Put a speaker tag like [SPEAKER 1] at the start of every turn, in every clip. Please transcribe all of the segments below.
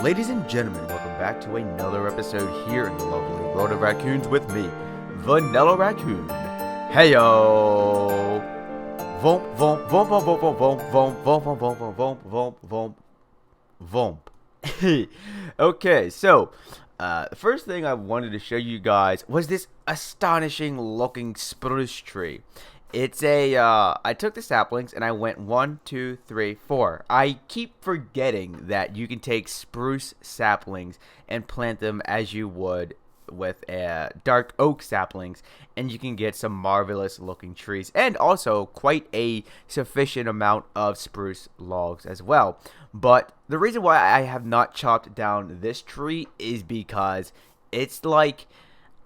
[SPEAKER 1] Ladies and gentlemen, welcome back to another episode here in the lovely World of Raccoons with me, Vanillaraccoon. Heyo! Vomp, vomp, vomp, vomp, vomp, vomp, vomp, vomp, vomp, vomp, vomp, vomp, vomp. Okay, so, the first thing I wanted to show you guys was this astonishing looking spruce tree. It's I took the saplings and I went 1, 2, 3, 4. I keep forgetting that you can take spruce saplings and plant them as you would with dark oak saplings, and you can get some marvelous looking trees and also quite a sufficient amount of spruce logs as well. But the reason why I have not chopped down this tree is because it's like,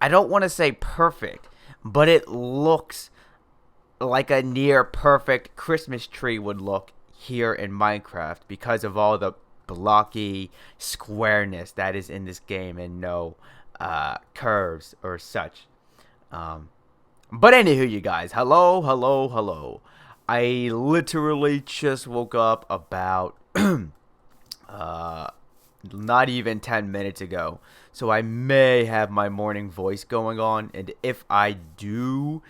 [SPEAKER 1] I don't want to say perfect, but it looks like a near perfect Christmas tree would look here in Minecraft because of all the blocky squareness that is in this game and no curves or such. But anywho, you guys, hello. I literally just woke up about not even 10 minutes ago, so I may have my morning voice going on, and if I do,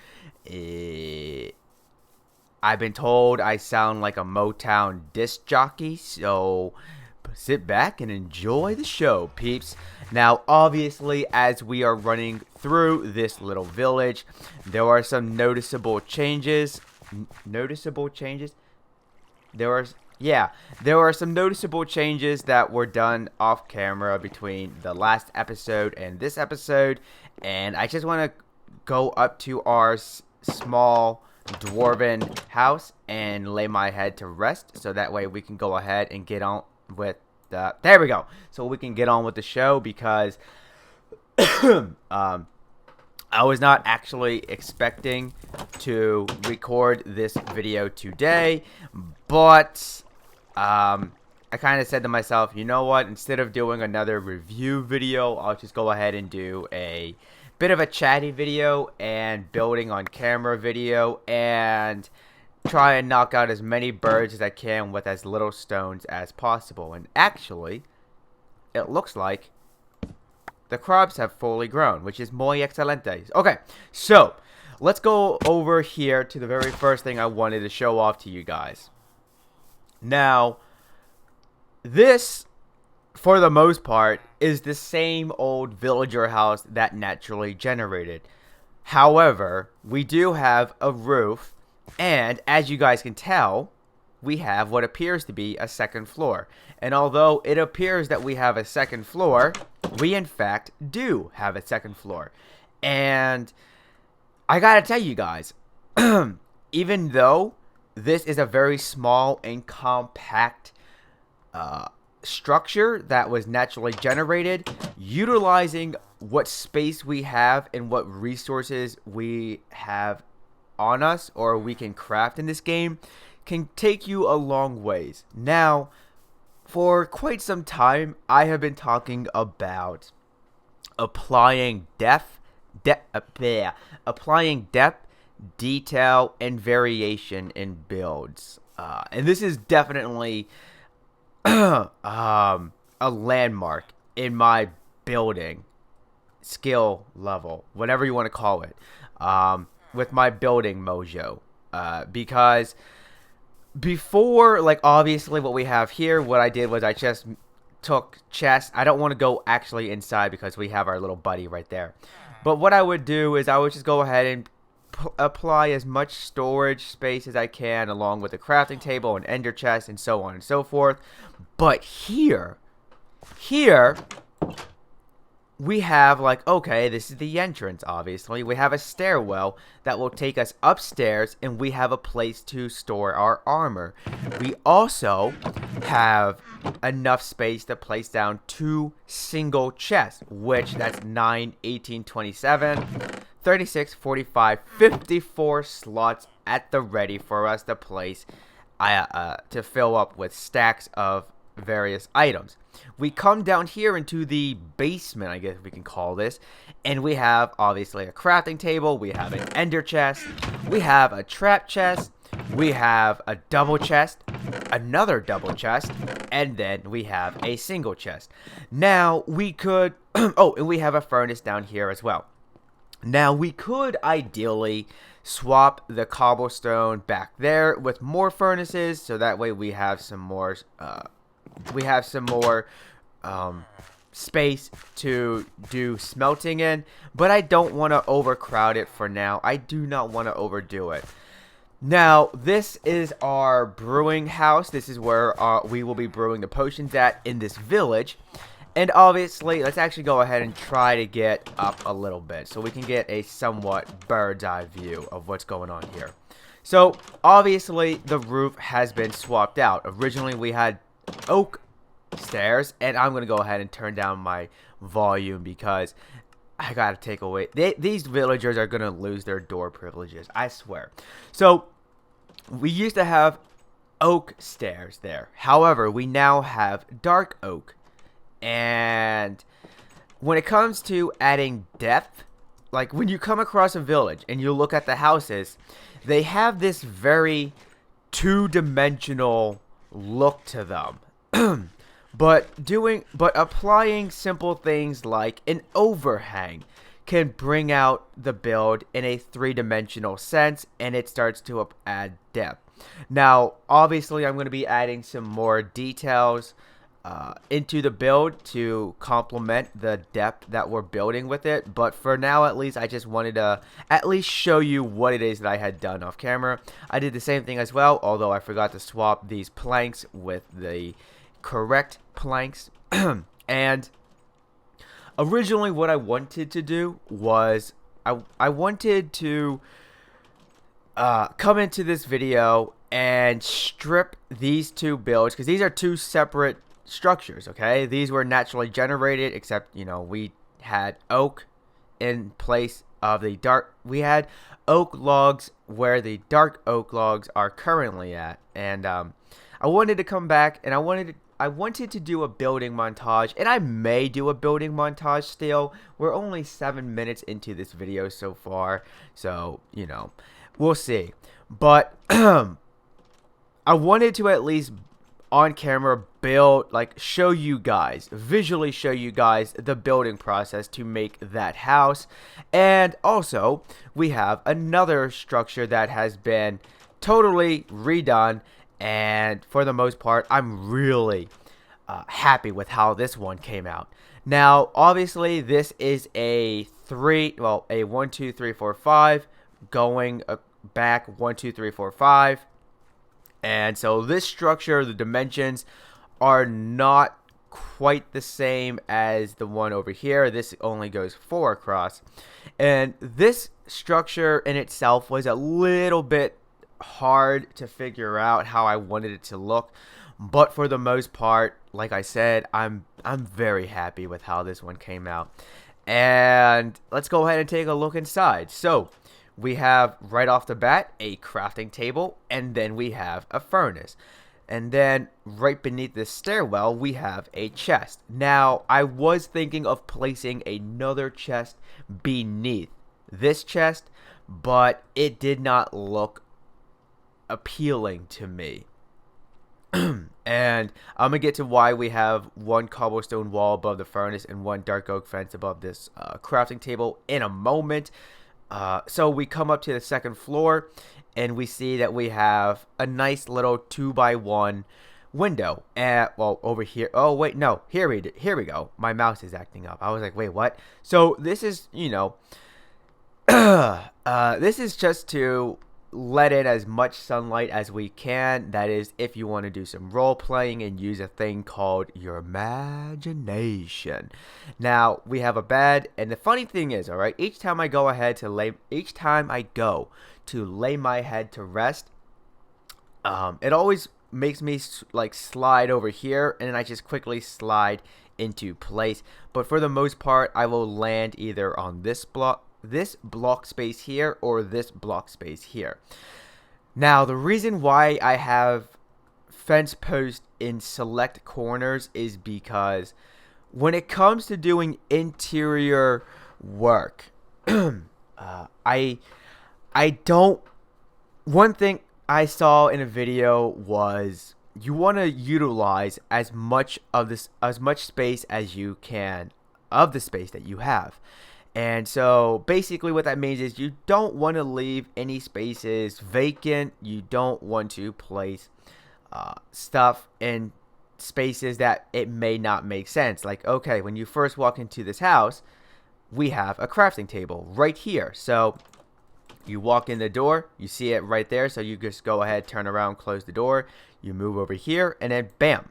[SPEAKER 1] I've been told I sound like a Motown disc jockey, so sit back and enjoy the show, peeps. Now, obviously, as we are running through this little village, there are some noticeable changes. There are some noticeable changes that were done off camera between the last episode and this episode, and I just want to go up to our small dwarven house and lay my head to rest, so that way we can go ahead and get on with the so we can get on with the show, because I was not actually expecting to record this video today, but I kind of said to myself, you know what, instead of doing another review video, I'll just go ahead and do a bit of a chatty video and building on camera video and try and knock out as many birds as I can with as little stones as possible. And actually, it looks like the crops have fully grown, which is muy excelente. Okay, so let's go over here to the very first thing I wanted to show off to you guys. Now, this, for the most part, is the same old villager house that naturally generated. However, we do have a roof, and as you guys can tell, we have what appears to be a second floor. And although it appears that we have a second floor, we in fact do have a second floor. And I gotta tell you guys, even though this is a very small and compact structure that was naturally generated, utilizing what space we have and what resources we have on us or we can craft in this game can take you a long ways. Now, for quite some time, I have been talking about applying depth, detail, and variation in builds, and this is definitely a landmark in my building skill level, whatever you want to call it, with my building mojo, because before, like, obviously what we have here, what I did was I just took chests. I don't want to go actually inside because we have our little buddy right there, but what I would do is I would just go ahead and apply as much storage space as I can, along with a crafting table and ender chest and so on and so forth. But here we have, like, okay, this is the entrance. Obviously we have a stairwell that will take us upstairs, and we have a place to store our armor. We also have enough space to place down 2 single chests, which that's 9, 18, 27, 36, 45, 54 slots at the ready for us to place, to fill up with stacks of various items. We come down here into the basement, I guess we can call this, and we have obviously a crafting table, we have an ender chest, we have a trap chest, we have a double chest, another double chest, and then we have a single chest. Now we could oh, and we have a furnace down here as well. Now we could ideally swap the cobblestone back there with more furnaces, so that way we have some more space to do smelting in, but I don't want to overcrowd it for now. I do not want to overdo it. Now, this is our brewing house. This is where we will be brewing the potions at in this village. And obviously, let's actually go ahead and try to get up a little bit so we can get a somewhat bird's eye view of what's going on here. So, obviously, the roof has been swapped out. Originally, we had oak stairs, and I'm going to go ahead and turn down my volume because I got to take away... These villagers are going to lose their door privileges, I swear. So, we used to have oak stairs there. However, we now have dark oak. And when it comes to adding depth, like when you come across a village and you look at the houses, they have this very two-dimensional look to them. But applying simple things like an overhang can bring out the build in a three-dimensional sense, and it starts to add depth. Now, obviously, I'm going to be adding some more details into the build to complement the depth that we're building with it, but for now at least I just wanted to at least show you what it is that I had done off camera. I did the same thing as well, although I forgot to swap these planks with the correct planks. And originally what I wanted to do was I wanted to come into this video and strip these two builds, because these are two separate structures, okay? These were naturally generated, except, you know, we had oak in place of the dark. We had oak logs where the dark oak logs are currently at, and I wanted to come back and I wanted to do a building montage, and I may do a building montage still. We're only 7 minutes into this video so far, so, you know, we'll see. But I wanted to at least on camera build, like, visually show you guys the building process to make that house. And also we have another structure that has been totally redone, and for the most part I'm really happy with how this one came out. Now obviously this is a 1 2 3 4 5 going back 1 2 3 4 5. And so this structure, the dimensions are not quite the same as the one over here. This only goes 4 across. And this structure in itself was a little bit hard to figure out how I wanted it to look. But for the most part, like I said, I'm very happy with how this one came out. And let's go ahead and take a look inside. So we have, right off the bat, a crafting table, and then we have a furnace. And then right beneath this stairwell, we have a chest. Now, I was thinking of placing another chest beneath this chest, but it did not look appealing to me. And I'm going to get to why we have one cobblestone wall above the furnace and one dark oak fence above this crafting table in a moment. So we come up to the second floor, and we see that we have a nice little 2x1 window. Well, over here. Oh wait, no. Here we go. My mouse is acting up. I was like, wait, what? So this is, you know, this is just to let in as much sunlight as we can. That is, if you want to do some role playing and use a thing called your imagination. Now we have a bed, and the funny thing is, all right, each time I go to lay my head to rest, it always makes me like slide over here, and then I just quickly slide into place. But for the most part, I will land either on this block space here or this block space here. Now the reason why I have fence posts in select corners is because when it comes to doing interior work, I don't. One thing I saw in a video was you want to utilize as much space as you can of the space that you have. And so basically what that means is you don't want to leave any spaces vacant. You don't want to place stuff in spaces that it may not make sense. Like, okay, when you first walk into this house, we have a crafting table right here. So you walk in the door, you see it right there, so you just go ahead, turn around, close the door, you move over here, and then bam.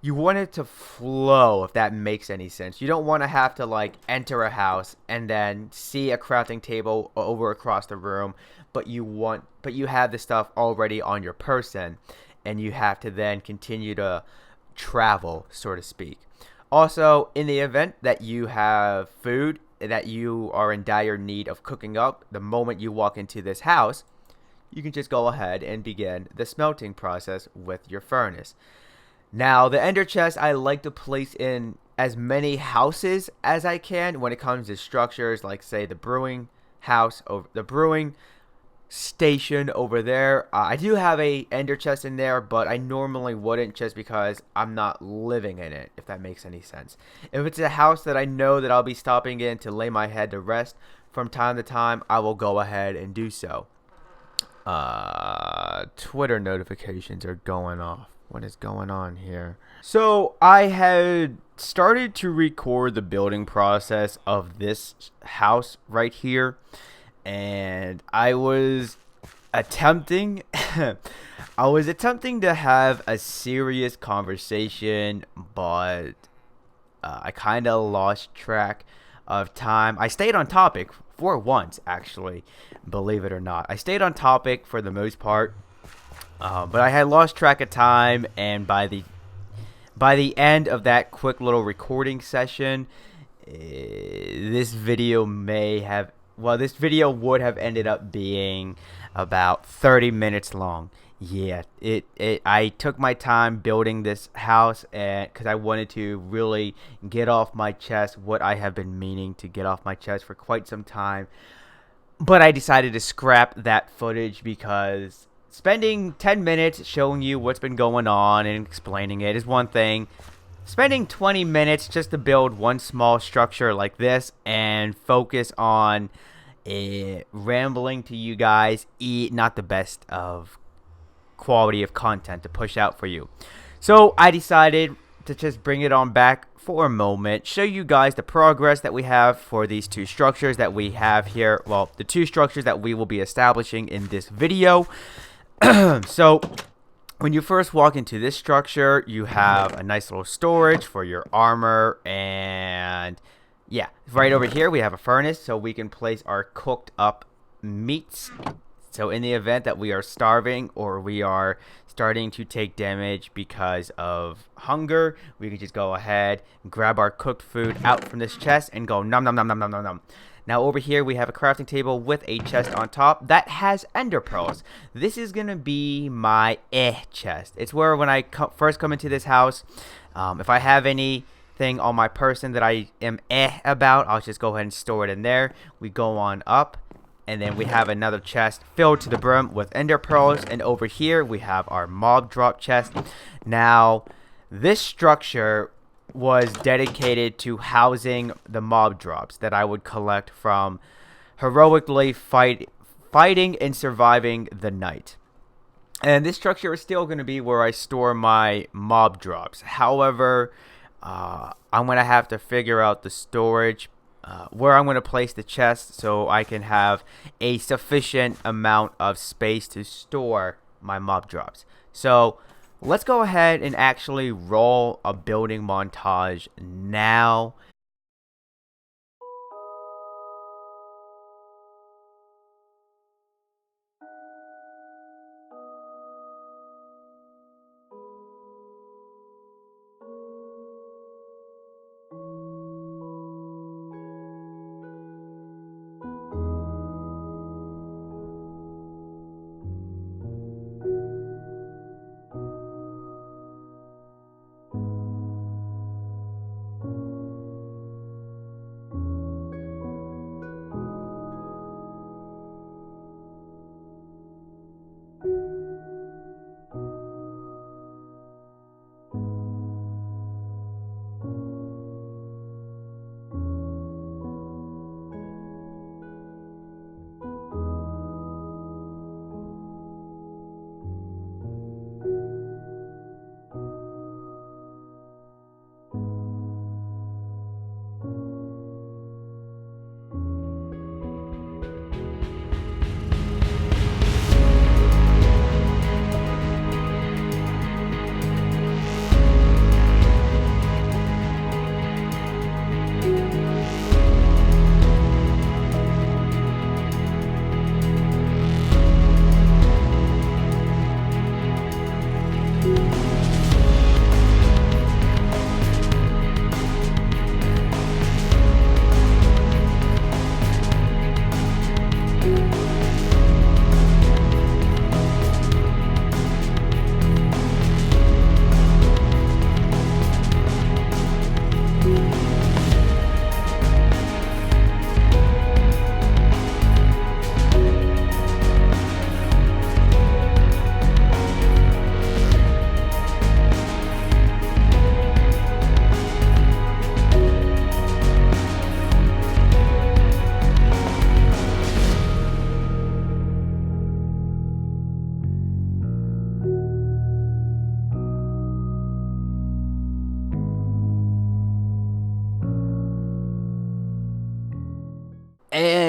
[SPEAKER 1] You want it to flow, if that makes any sense. You don't want to have to like enter a house and then see a crafting table over across the room, but you have the stuff already on your person, and you have to then continue to travel, so to speak. Also, in the event that you have food that you are in dire need of cooking up, the moment you walk into this house, you can just go ahead and begin the smelting process with your furnace. Now, the ender chest I like to place in as many houses as I can when it comes to structures, like say the brewing house, over the brewing station over there. I do have a ender chest in there, but I normally wouldn't, just because I'm not living in it, if that makes any sense. If it's a house that I know that I'll be stopping in to lay my head to rest from time to time, I will go ahead and do so. Twitter notifications are going off. What is going on here? So I had started to record the building process of this house right here, and I was attempting to have a serious conversation, but I kind of lost track of time. I stayed on topic for once, actually, believe it or not. I stayed on topic for the most part, but I had lost track of time, and by the end of that quick little recording session, this video would have ended up being about 30 minutes long. Yeah, I took my time building this house, and because I wanted to really get off my chest what I have been meaning to get off my chest for quite some time. But I decided to scrap that footage, because spending 10 minutes showing you what's been going on and explaining it is one thing. Spending 20 minutes just to build one small structure like this and focus on rambling to you guys, not the best of quality of content to push out for you. So I decided to just bring it on back for a moment, show you guys the progress that we have for these two structures that we have here. Well, the two structures that we will be establishing in this video. So when you first walk into this structure, you have a nice little storage for your armor, and yeah, right over here we have a furnace so we can place our cooked up meats. So in the event that we are starving or we are starting to take damage because of hunger, we can just go ahead and grab our cooked food out from this chest and go nom nom nom nom nom nom nom. Now over here we have a crafting table with a chest on top that has ender pearls. This is going to be my chest. It's where when I first come into this house, if I have anything on my person that I am about, I'll just go ahead and store it in there. We go on up, and then we have another chest filled to the brim with ender pearls, and over here we have our mob drop chest. Now this structure was dedicated to housing the mob drops that I would collect from heroically fighting and surviving the night. And this structure is still going to be where I store my mob drops. However, I'm going to have to figure out the storage, where I'm going to place the chest so I can have a sufficient amount of space to store my mob drops. So let's go ahead and actually roll a building montage now.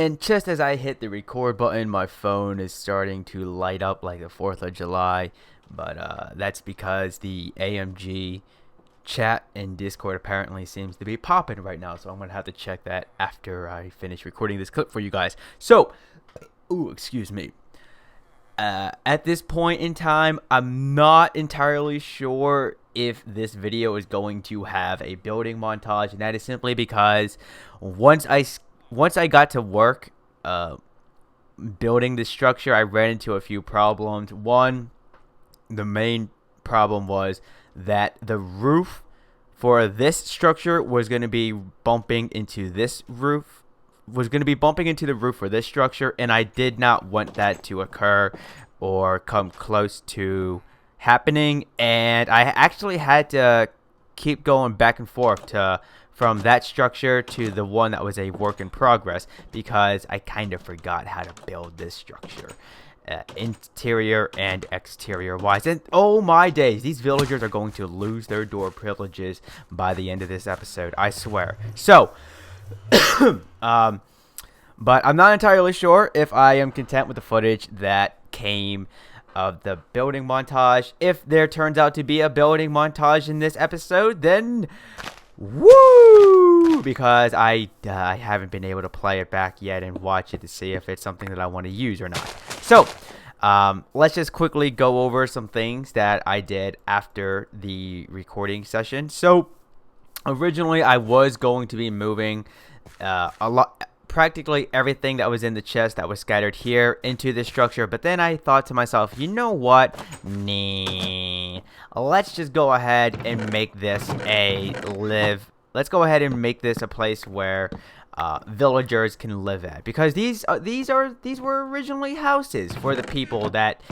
[SPEAKER 1] And just as I hit the record button, my phone is starting to light up like the 4th of July. But that's because the AMG chat in Discord apparently seems to be popping right now. So I'm going to have to check that after I finish recording this clip for you guys. So, excuse me. At this point in time, I'm not entirely sure if this video is going to have a building montage, and that is simply because once I got to work building the structure, I ran into a few problems. One, the main problem was that the roof for this structure was going to be bumping into this roof, was going to be bumping into the roof for this structure, and I did not want that to occur or come close to happening. And I actually had to keep going back and forth from that structure to the one that was a work in progress, because I kind of forgot how to build this structure, interior and exterior wise. And oh my days, these villagers are going to lose their door privileges by the end of this episode, I swear. So but I'm not entirely sure if I am content with the footage that came of the building montage. If there turns out to be a building montage in this episode, then woo! Because I haven't been able to play it back yet and watch it to see if it's something that I want to use or not. So let's just quickly go over some things that I did after the recording session. So originally I was going to be moving practically everything that was in the chest that was scattered here into this structure, but then I thought to myself, you know what, nah, let's just go ahead and make this let's go ahead and make this a place where villagers can live at, because these were originally houses for the people that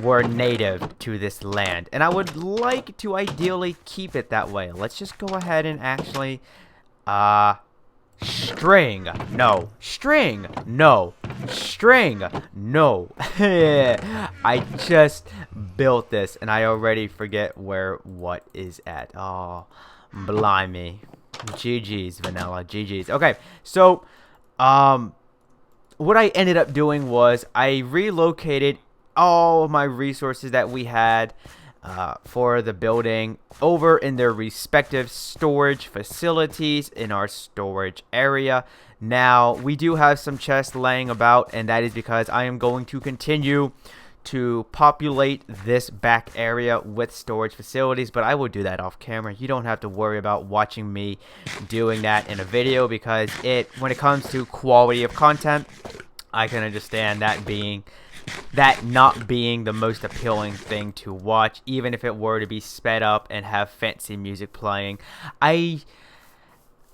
[SPEAKER 1] were native to this land, and I would like to ideally keep it that way. Let's just go ahead and actually string no. I just built this and I already forget where what is at. Oh, blimey. GG's, vanilla. GG's. Okay, so what I ended up doing was I relocated all of my resources that we had for the building over in their respective storage facilities in our storage area. Now, we do have some chests laying about, and that is because I am going to continue to populate this back area with storage facilities, but I will do that off camera. You don't have to worry about watching me doing that in a video, because when it comes to quality of content, I can understand that not being the most appealing thing to watch, even if it were to be sped up and have fancy music playing.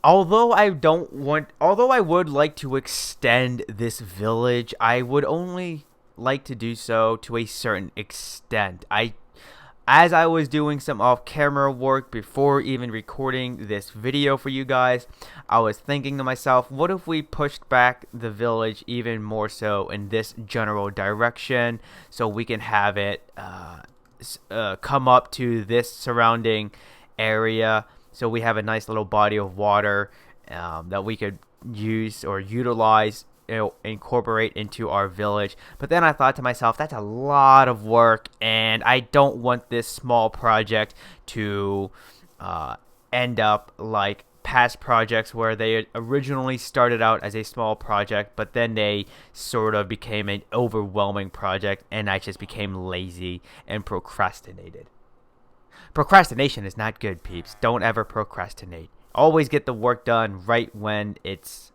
[SPEAKER 1] Although I would like to extend this village, I would only like to do so to a certain extent. As I was doing some off-camera work before even recording this video for you guys, I was thinking to myself, what if we pushed back the village even more so in this general direction, so we can have it come up to this surrounding area, so we have a nice little body of water that we could use or utilize, incorporate into our village. But then I thought to myself, that's a lot of work, and I don't want this small project to end up like past projects where they originally started out as a small project, but then they sort of became an overwhelming project, and I just became lazy and procrastinated. Procrastination is not good, peeps. Don't ever procrastinate. Always get the work done right when it's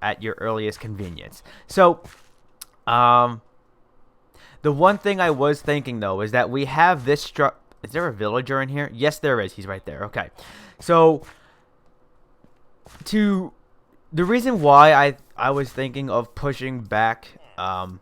[SPEAKER 1] at your earliest convenience. So, the one thing I was thinking though is that we have this is there a villager in here? Yes, there is. He's right there. Okay. So, the reason why I was thinking of pushing back the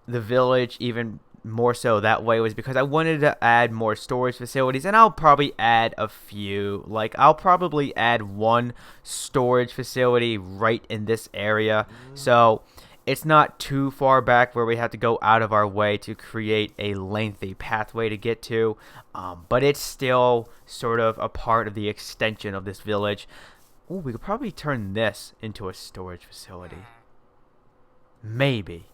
[SPEAKER 1] village even more so that way was because I wanted to add more storage facilities, and I'll probably add a few. Like, I'll probably add one storage facility right in this area, so it's not too far back where we have to go out of our way to create a lengthy pathway to get to, but it's still sort of a part of the extension of this village. Ooh, we could probably turn this into a storage facility. Maybe.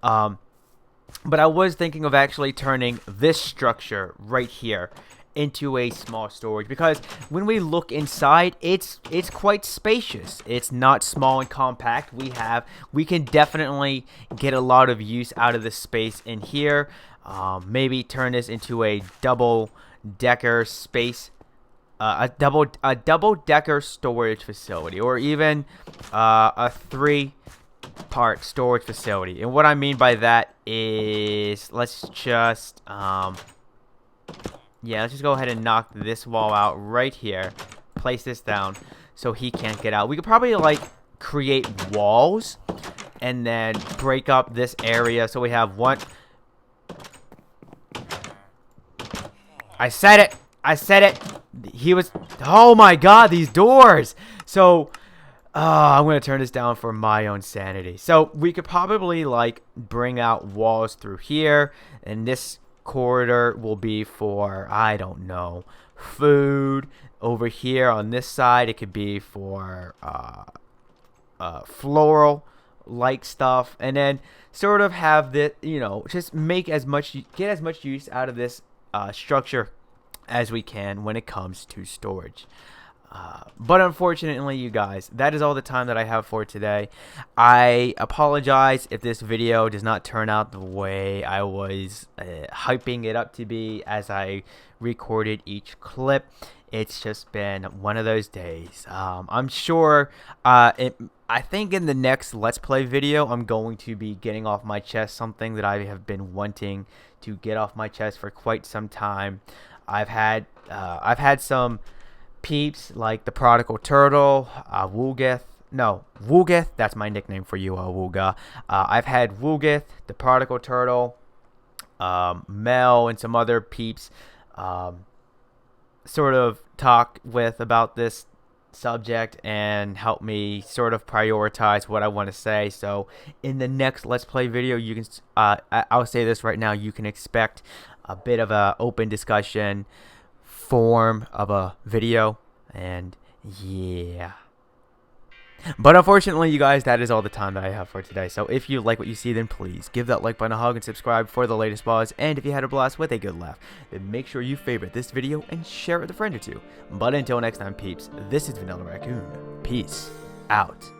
[SPEAKER 1] But I was thinking of actually turning this structure right here into a small storage, because when we look inside, it's quite spacious. It's not small and compact. We can definitely get a lot of use out of this space in here. Maybe turn this into a double-decker space, a double-decker storage facility, or even a 3-part storage facility. And what I mean by that is, let's just let's just go ahead and knock this wall out right here. Place this down so he can't get out. We could probably like create walls and then break up this area so we have one. I said it. He was, oh my god, these doors. So I'm gonna turn this down for my own sanity. So we could probably like bring out walls through here, and this corridor will be for, I don't know, food. Over here on this side, it could be for floral like stuff, and then sort of have this, just get as much use out of this structure as we can when it comes to storage. But unfortunately, you guys, that is all the time that I have for today. I apologize if this video does not turn out the way I was hyping it up to be as I recorded each clip. It's just been one of those days. I'm sure I think in the next Let's Play video, I'm going to be getting off my chest something that I have been wanting to get off my chest for quite some time. I've had some peeps like the Prodigal Turtle, Woolgith. No, Woolgith, that's my nickname for you, Wooga. I've had Woolgith, the Prodigal Turtle, Mel, and some other peeps sort of talk with about this subject and help me sort of prioritize what I want to say. So in the next Let's Play video, you can I'll say this right now, you can expect a bit of a open discussion form of a video, and yeah. But unfortunately, you guys, that is all the time that I have for today. So if you like what you see, then please give that like button a hug and subscribe for the latest buzz. And if you had a blast with a good laugh, then make sure you favorite this video and share it with a friend or two. But until next time, peeps, this is Vanillaraccoon. Peace out.